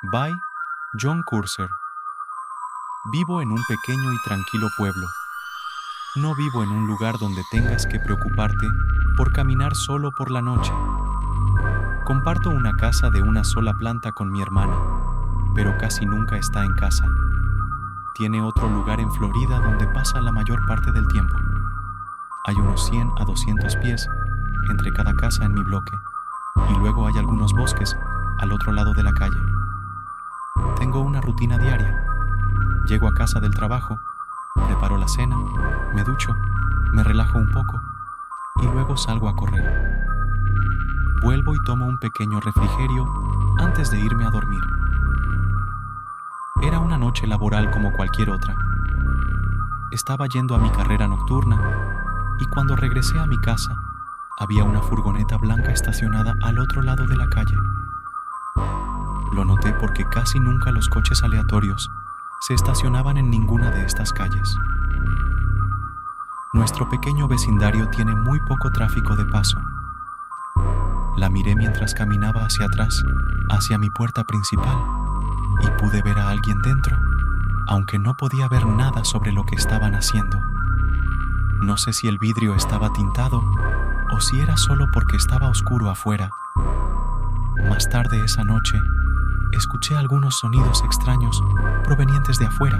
By John Curser. Vivo en un pequeño y tranquilo pueblo. No vivo en un lugar donde tengas que preocuparte por caminar solo por la noche. Comparto una casa de una sola planta con mi hermana, pero casi nunca está en casa. Tiene otro lugar en Florida donde pasa la mayor parte del tiempo. Hay unos 100 a 200 pies entre cada casa en mi bloque, y luego hay algunos bosques al otro lado de la calle. Tengo una rutina diaria. Llego a casa del trabajo, preparo la cena, me ducho, me relajo un poco y luego salgo a correr. Vuelvo y tomo un pequeño refrigerio antes de irme a dormir. Era una noche laboral como cualquier otra. Estaba yendo a mi carrera nocturna y cuando regresé a mi casa, había una furgoneta blanca estacionada al otro lado de la calle. Lo noté porque casi nunca los coches aleatorios se estacionaban en ninguna de estas calles. Nuestro pequeño vecindario tiene muy poco tráfico de paso. La miré mientras caminaba hacia atrás, hacia mi puerta principal, y pude ver a alguien dentro, aunque no podía ver nada sobre lo que estaban haciendo. No sé si el vidrio estaba tintado o si era solo porque estaba oscuro afuera. Más tarde esa noche, escuché algunos sonidos extraños provenientes de afuera.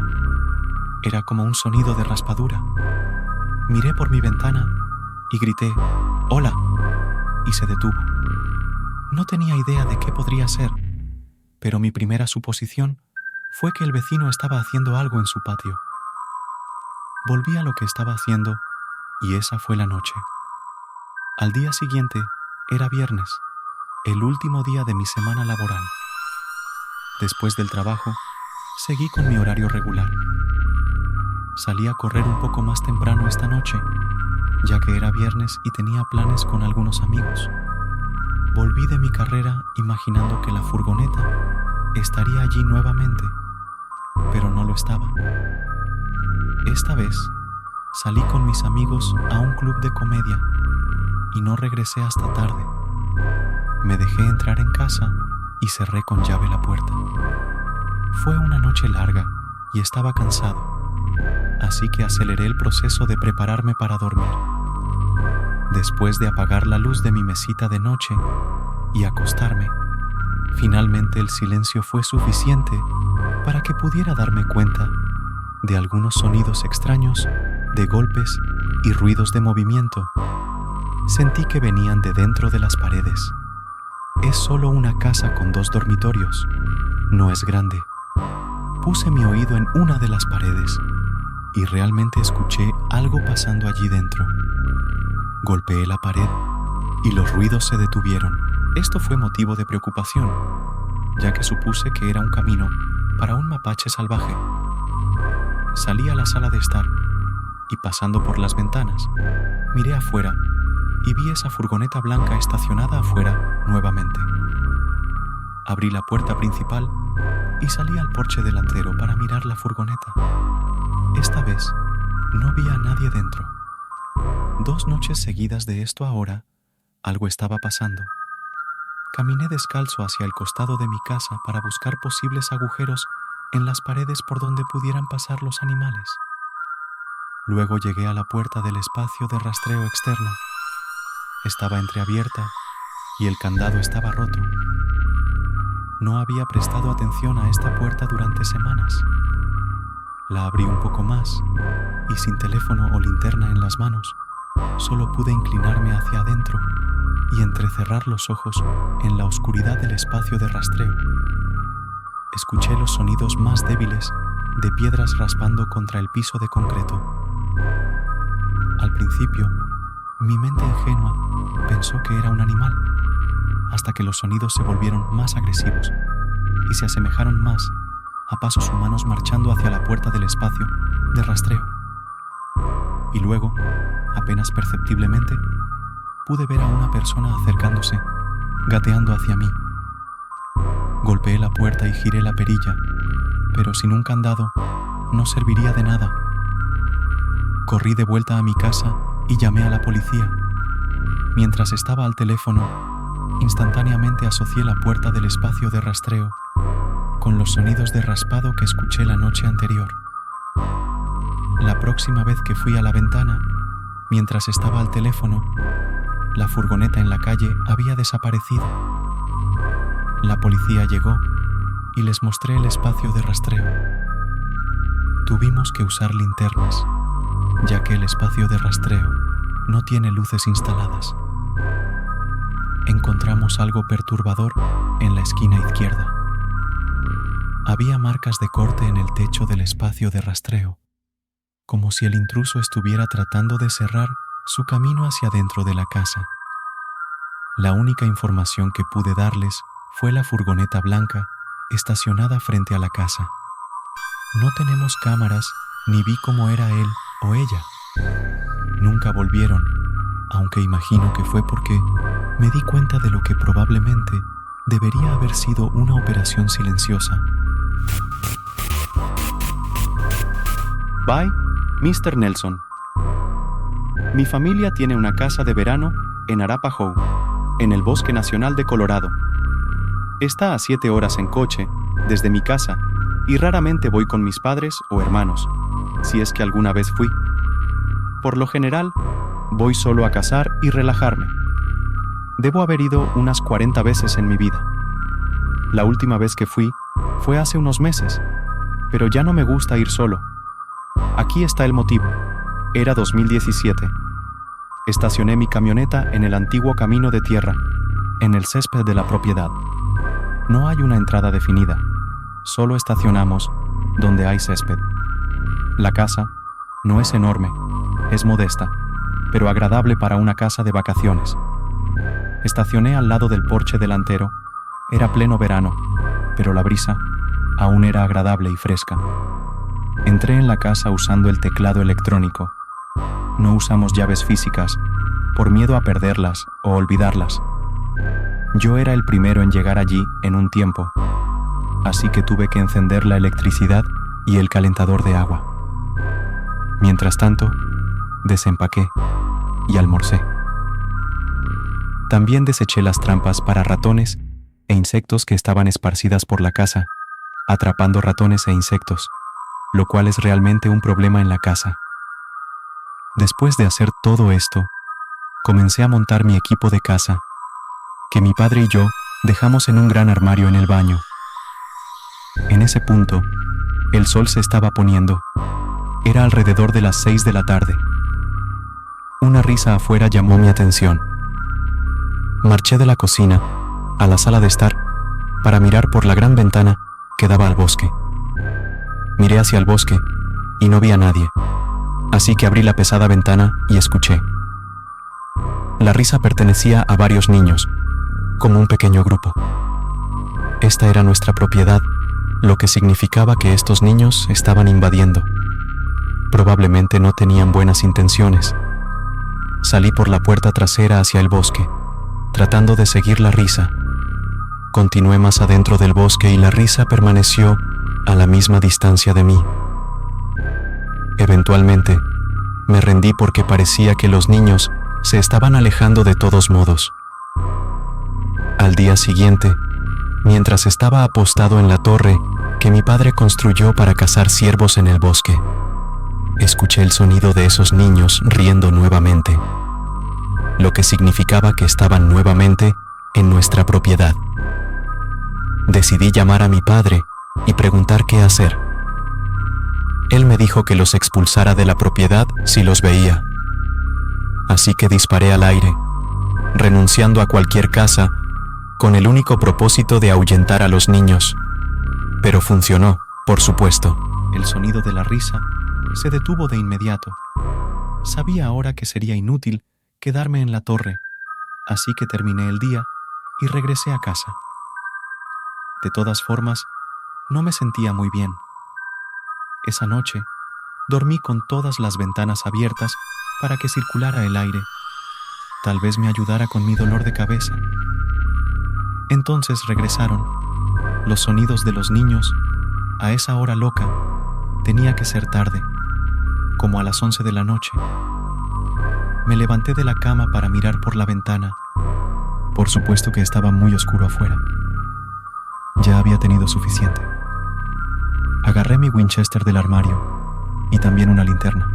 Era como un sonido de raspadura. Miré por mi ventana y grité, «¡Hola!», y se detuvo. No tenía idea de qué podría ser, pero mi primera suposición fue que el vecino estaba haciendo algo en su patio. Volví a lo que estaba haciendo y esa fue la noche. Al día siguiente era viernes, el último día de mi semana laboral. Después del trabajo, seguí con mi horario regular. Salí a correr un poco más temprano esta noche, ya que era viernes y tenía planes con algunos amigos. Volví de mi carrera imaginando que la furgoneta estaría allí nuevamente, pero no lo estaba. Esta vez, salí con mis amigos a un club de comedia y no regresé hasta tarde. Me dejé entrar en casa y cerré con llave la puerta. Fue una noche larga y estaba cansado, así que aceleré el proceso de prepararme para dormir. Después de apagar la luz de mi mesita de noche y acostarme, finalmente el silencio fue suficiente para que pudiera darme cuenta de algunos sonidos extraños, de golpes y ruidos de movimiento. Sentí que venían de dentro de las paredes. Es solo una casa con 2 dormitorios. No es grande. Puse mi oído en una de las paredes y realmente escuché algo pasando allí dentro. Golpeé la pared y los ruidos se detuvieron. Esto fue motivo de preocupación, ya que supuse que era un camino para un mapache salvaje. Salí a la sala de estar y pasando por las ventanas, miré afuera y vi esa furgoneta blanca estacionada afuera nuevamente. Abrí la puerta principal y salí al porche delantero para mirar la furgoneta. Esta vez no vi a nadie dentro. 2 noches seguidas de esto ahora, algo estaba pasando. Caminé descalzo hacia el costado de mi casa para buscar posibles agujeros en las paredes por donde pudieran pasar los animales. Luego llegué a la puerta del espacio de rastreo externo. Estaba entreabierta y el candado estaba roto. No había prestado atención a esta puerta durante semanas. La abrí un poco más y sin teléfono o linterna en las manos, solo pude inclinarme hacia adentro y entrecerrar los ojos en la oscuridad del espacio de rastreo. Escuché los sonidos más débiles de piedras raspando contra el piso de concreto. Al principio, mi mente ingenua pensó que era un animal, hasta que los sonidos se volvieron más agresivos y se asemejaron más a pasos humanos marchando hacia la puerta del espacio de rastreo. Y luego, apenas perceptiblemente, pude ver a una persona acercándose, gateando hacia mí. Golpeé la puerta y giré la perilla, pero sin un candado no serviría de nada. Corrí de vuelta a mi casa y llamé a la policía. Mientras estaba al teléfono, instantáneamente asocié la puerta del espacio de rastreo con los sonidos de raspado que escuché la noche anterior. La próxima vez que fui a la ventana, mientras estaba al teléfono, la furgoneta en la calle había desaparecido. La policía llegó y les mostré el espacio de rastreo. Tuvimos que usar linternas, ya que el espacio de rastreo no tiene luces instaladas. Encontramos algo perturbador en la esquina izquierda. Había marcas de corte en el techo del espacio de rastreo, como si el intruso estuviera tratando de cerrar su camino hacia dentro de la casa. La única información que pude darles fue la furgoneta blanca estacionada frente a la casa. No tenemos cámaras ni vi cómo era él o ella. Nunca volvieron, aunque imagino que fue porque me di cuenta de lo que probablemente debería haber sido una operación silenciosa. By Mr. Nelson. Mi familia tiene una casa de verano en Arapahoe, en el Bosque Nacional de Colorado. Está a 7 horas en coche desde mi casa y raramente voy con mis padres o hermanos, si es que alguna vez fui. Por lo general, voy solo a cazar y relajarme. Debo haber ido unas 40 veces en mi vida. La última vez que fui fue hace unos meses, pero ya no me gusta ir solo. Aquí está el motivo. Era 2017. Estacioné mi camioneta en el antiguo camino de tierra, en el césped de la propiedad. No hay una entrada definida, solo estacionamos donde hay césped. La casa no es enorme, es modesta, pero agradable para una casa de vacaciones. Estacioné al lado del porche delantero. Era pleno verano, pero la brisa aún era agradable y fresca. Entré en la casa usando el teclado electrónico. No usamos llaves físicas, por miedo a perderlas o olvidarlas. Yo era el primero en llegar allí en un tiempo, así que tuve que encender la electricidad y el calentador de agua. Mientras tanto, desempaqué y almorcé. También deseché las trampas para ratones e insectos que estaban esparcidas por la casa, atrapando ratones e insectos, lo cual es realmente un problema en la casa. Después de hacer todo esto, comencé a montar mi equipo de caza, que mi padre y yo dejamos en un gran armario en el baño. En ese punto, el sol se estaba poniendo. Era alrededor de las 6 de la tarde. Una risa afuera llamó mi atención. Marché de la cocina a la sala de estar para mirar por la gran ventana que daba al bosque. Miré hacia el bosque y no vi a nadie, así que abrí la pesada ventana y escuché. La risa pertenecía a varios niños, como un pequeño grupo. Esta era nuestra propiedad, lo que significaba que estos niños estaban invadiendo. Probablemente no tenían buenas intenciones. Salí por la puerta trasera hacia el bosque, tratando de seguir la risa. Continué más adentro del bosque y la risa permaneció a la misma distancia de mí. Eventualmente, me rendí porque parecía que los niños se estaban alejando de todos modos. Al día siguiente, mientras estaba apostado en la torre que mi padre construyó para cazar ciervos en el bosque, escuché el sonido de esos niños riendo nuevamente, lo que significaba que estaban nuevamente en nuestra propiedad. Decidí llamar a mi padre y preguntar qué hacer. Él me dijo que los expulsara de la propiedad si los veía. Así que disparé al aire, renunciando a cualquier caza, con el único propósito de ahuyentar a los niños. Pero funcionó, por supuesto. El sonido de la risa se detuvo de inmediato. Sabía ahora que sería inútil quedarme en la torre, así que terminé el día y regresé a casa. De todas formas, no me sentía muy bien. Esa noche, dormí con todas las ventanas abiertas para que circulara el aire. Tal vez me ayudara con mi dolor de cabeza. Entonces regresaron los sonidos de los niños. A esa hora loca, tenía que ser tarde, como a las 11 de la noche. Me levanté de la cama para mirar por la ventana. Por supuesto que estaba muy oscuro afuera. Ya había tenido suficiente. Agarré mi Winchester del armario y también una linterna.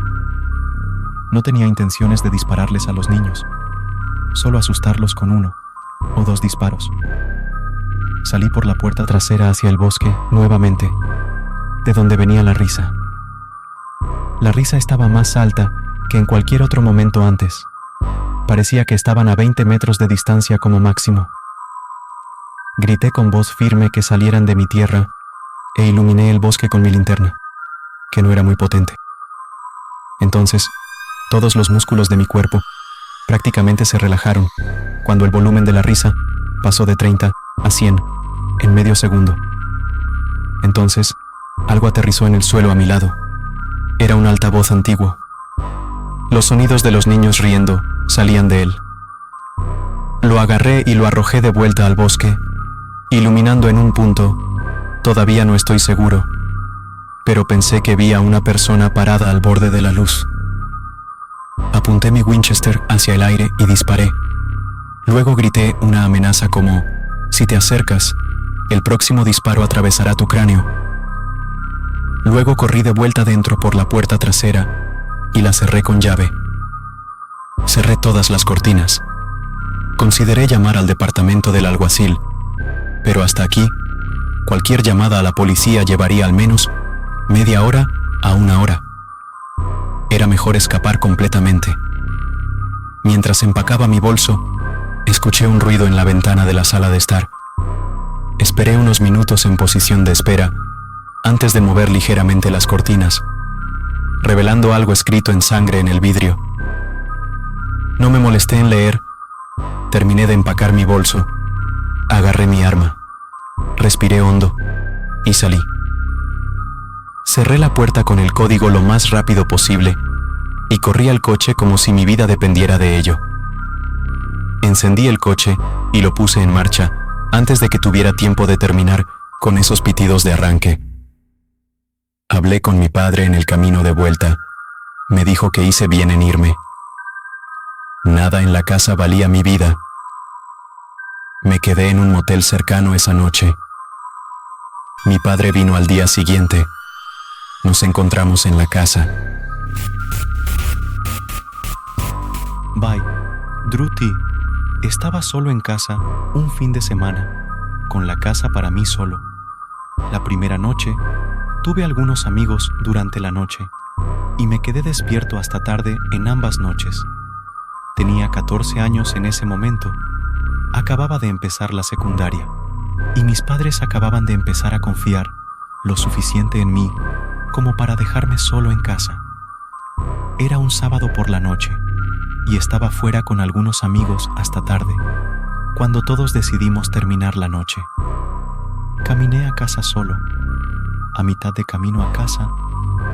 No tenía intenciones de dispararles a los niños, solo asustarlos con 1 o 2 disparos. Salí por la puerta trasera hacia el bosque nuevamente, de donde venía la risa. La risa estaba más alta que en cualquier otro momento antes. Parecía que estaban a 20 metros de distancia como máximo. Grité con voz firme que salieran de mi tierra e iluminé el bosque con mi linterna, que no era muy potente. Entonces, todos los músculos de mi cuerpo prácticamente se relajaron cuando el volumen de la risa pasó de 30 a 100 en medio segundo. Entonces, algo aterrizó en el suelo a mi lado. Era un altavoz antiguo. Los sonidos de los niños riendo salían de él. Lo agarré y lo arrojé de vuelta al bosque, iluminando en un punto. Todavía no estoy seguro, pero pensé que vi a una persona parada al borde de la luz. Apunté mi Winchester hacia el aire y disparé. Luego grité una amenaza como: si te acercas, el próximo disparo atravesará tu cráneo. Luego corrí de vuelta dentro por la puerta trasera y la cerré con llave. Cerré todas las cortinas. Consideré llamar al departamento del alguacil, pero hasta aquí, cualquier llamada a la policía llevaría al menos media hora a 1 hora. Era mejor escapar completamente. Mientras empacaba mi bolso, escuché un ruido en la ventana de la sala de estar. Esperé unos minutos en posición de espera antes de mover ligeramente las cortinas, revelando algo escrito en sangre en el vidrio. No me molesté en leer. Terminé de empacar mi bolso. Agarré mi arma. Respiré hondo y salí. Cerré la puerta con el código lo más rápido posible y corrí al coche como si mi vida dependiera de ello. Encendí el coche y lo puse en marcha antes de que tuviera tiempo de terminar con esos pitidos de arranque. Hablé con mi padre en el camino de vuelta. Me dijo que hice bien en irme. Nada en la casa valía mi vida. Me quedé en un motel cercano esa noche. Mi padre vino al día siguiente. Nos encontramos en la casa. Bye. Druti. Estaba solo en casa un fin de semana, con la casa para mí solo. La primera noche, tuve algunos amigos durante la noche y me quedé despierto hasta tarde en ambas noches. Tenía 14 años en ese momento. Acababa de empezar la secundaria y mis padres acababan de empezar a confiar lo suficiente en mí como para dejarme solo en casa. Era un sábado por la noche y estaba fuera con algunos amigos hasta tarde, cuando todos decidimos terminar la noche. Caminé a casa solo. A mitad de camino a casa,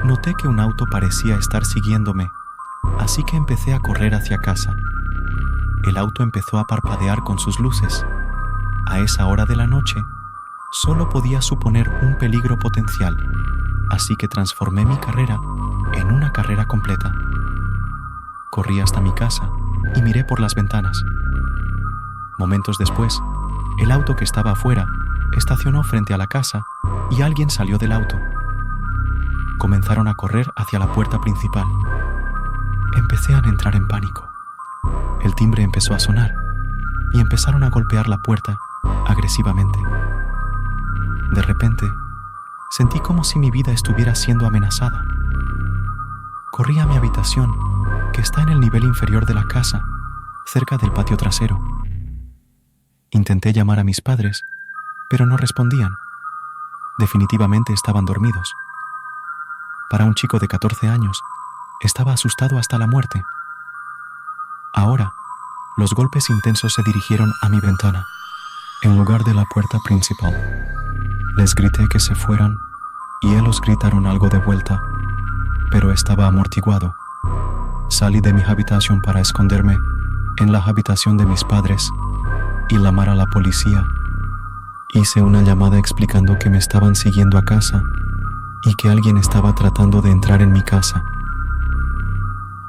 noté que un auto parecía estar siguiéndome, así que empecé a correr hacia casa. El auto empezó a parpadear con sus luces. A esa hora de la noche, solo podía suponer un peligro potencial, así que transformé mi carrera en una carrera completa. Corrí hasta mi casa y miré por las ventanas. Momentos después, el auto que estaba afuera estacionó frente a la casa y alguien salió del auto. Comenzaron a correr hacia la puerta principal. Empecé a entrar en pánico. El timbre empezó a sonar y empezaron a golpear la puerta agresivamente. De repente, sentí como si mi vida estuviera siendo amenazada. Corrí a mi habitación, que está en el nivel inferior de la casa, cerca del patio trasero. Intenté llamar a mis padres, pero no respondían. Definitivamente estaban dormidos. Para un chico de 14 años, estaba asustado hasta la muerte. Ahora, los golpes intensos se dirigieron a mi ventana, en lugar de la puerta principal. Les grité que se fueran y ellos gritaron algo de vuelta, pero estaba amortiguado. Salí de mi habitación para esconderme en la habitación de mis padres y llamar a la policía. Hice una llamada explicando que me estaban siguiendo a casa y que alguien estaba tratando de entrar en mi casa.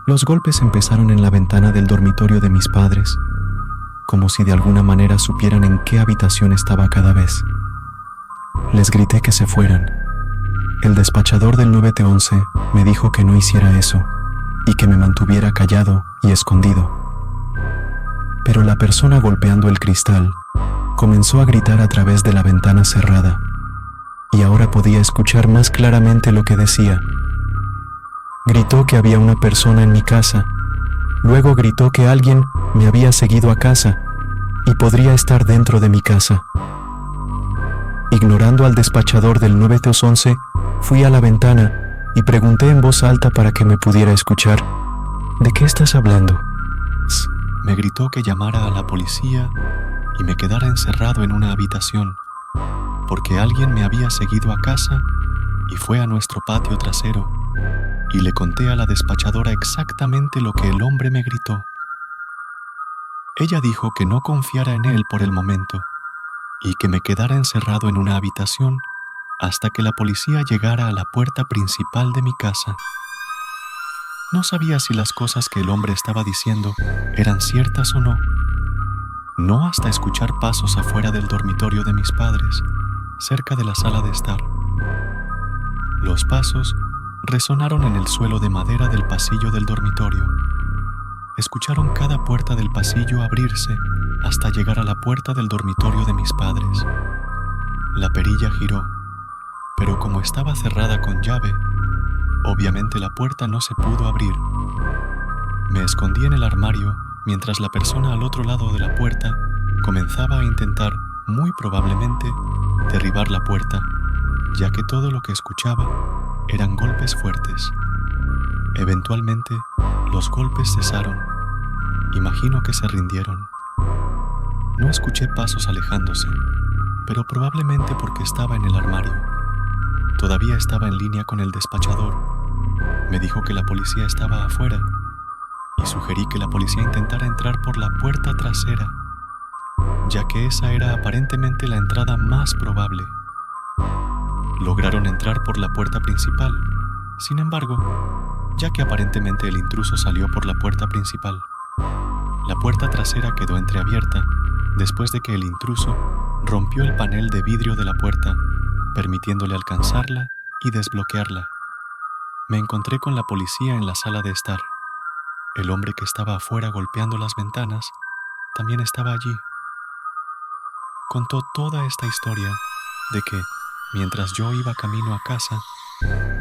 Los golpes empezaron en la ventana del dormitorio de mis padres, como si de alguna manera supieran en qué habitación estaba cada vez. Les grité que se fueran. El despachador del 911 me dijo que no hiciera eso y que me mantuviera callado y escondido. Pero la persona golpeando el cristal comenzó a gritar a través de la ventana cerrada y ahora podía escuchar más claramente lo que decía. Gritó que había una persona en mi casa. Luego gritó que alguien me había seguido a casa y podría estar dentro de mi casa. Ignorando al despachador del 911, fui a la ventana y pregunté en voz alta para que me pudiera escuchar. ¿De qué estás hablando? Me gritó que llamara a la policía y me quedara encerrado en una habitación, porque alguien me había seguido a casa y fue a nuestro patio trasero, y le conté a la despachadora exactamente lo que el hombre me gritó. Ella dijo que no confiara en él por el momento y que me quedara encerrado en una habitación hasta que la policía llegara a la puerta principal de mi casa. No sabía si las cosas que el hombre estaba diciendo eran ciertas o no. No hasta escuchar pasos afuera del dormitorio de mis padres, cerca de la sala de estar. Los pasos resonaron en el suelo de madera del pasillo del dormitorio. Escucharon cada puerta del pasillo abrirse hasta llegar a la puerta del dormitorio de mis padres. La perilla giró, pero como estaba cerrada con llave, obviamente la puerta no se pudo abrir. Me escondí en el armario mientras la persona al otro lado de la puerta comenzaba a intentar, muy probablemente, derribar la puerta, ya que todo lo que escuchaba eran golpes fuertes. Eventualmente, los golpes cesaron. Imagino que se rindieron. No escuché pasos alejándose, pero probablemente porque estaba en el armario. Todavía estaba en línea con el despachador. Me dijo que la policía estaba afuera y sugerí que la policía intentara entrar por la puerta trasera, ya que esa era aparentemente la entrada más probable. Lograron entrar por la puerta principal. Sin embargo, ya que aparentemente el intruso salió por la puerta principal, la puerta trasera quedó entreabierta después de que el intruso rompió el panel de vidrio de la puerta, permitiéndole alcanzarla y desbloquearla. Me encontré con la policía en la sala de estar. El hombre que estaba afuera golpeando las ventanas también estaba allí. Contó toda esta historia de que, mientras yo iba camino a casa,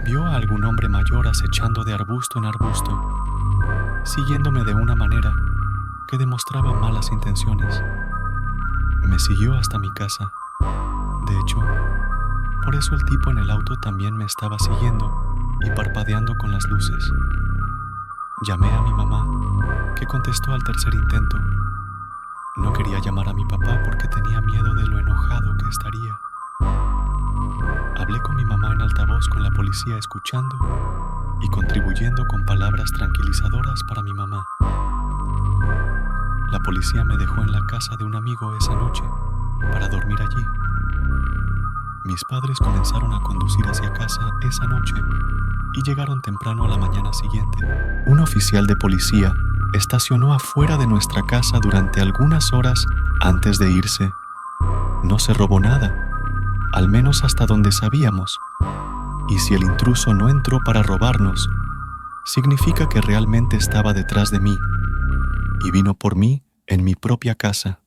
vio a algún hombre mayor acechando de arbusto en arbusto, siguiéndome de una manera que demostraba malas intenciones. Me siguió hasta mi casa. De hecho, por eso el tipo en el auto también me estaba siguiendo y parpadeando con las luces. Llamé a mi mamá, que contestó al tercer intento. No quería llamar a mi papá porque tenía miedo de lo enojado que estaría. Hablé con mi mamá en altavoz con la policía escuchando y contribuyendo con palabras tranquilizadoras para mi mamá. La policía me dejó en la casa de un amigo esa noche para dormir allí. Mis padres comenzaron a conducir hacia casa esa noche y llegaron temprano a la mañana siguiente. Un oficial de policía estacionó afuera de nuestra casa durante algunas horas antes de irse. No se robó nada, al menos hasta donde sabíamos. Y si el intruso no entró para robarnos, significa que realmente estaba detrás de mí y vino por mí en mi propia casa.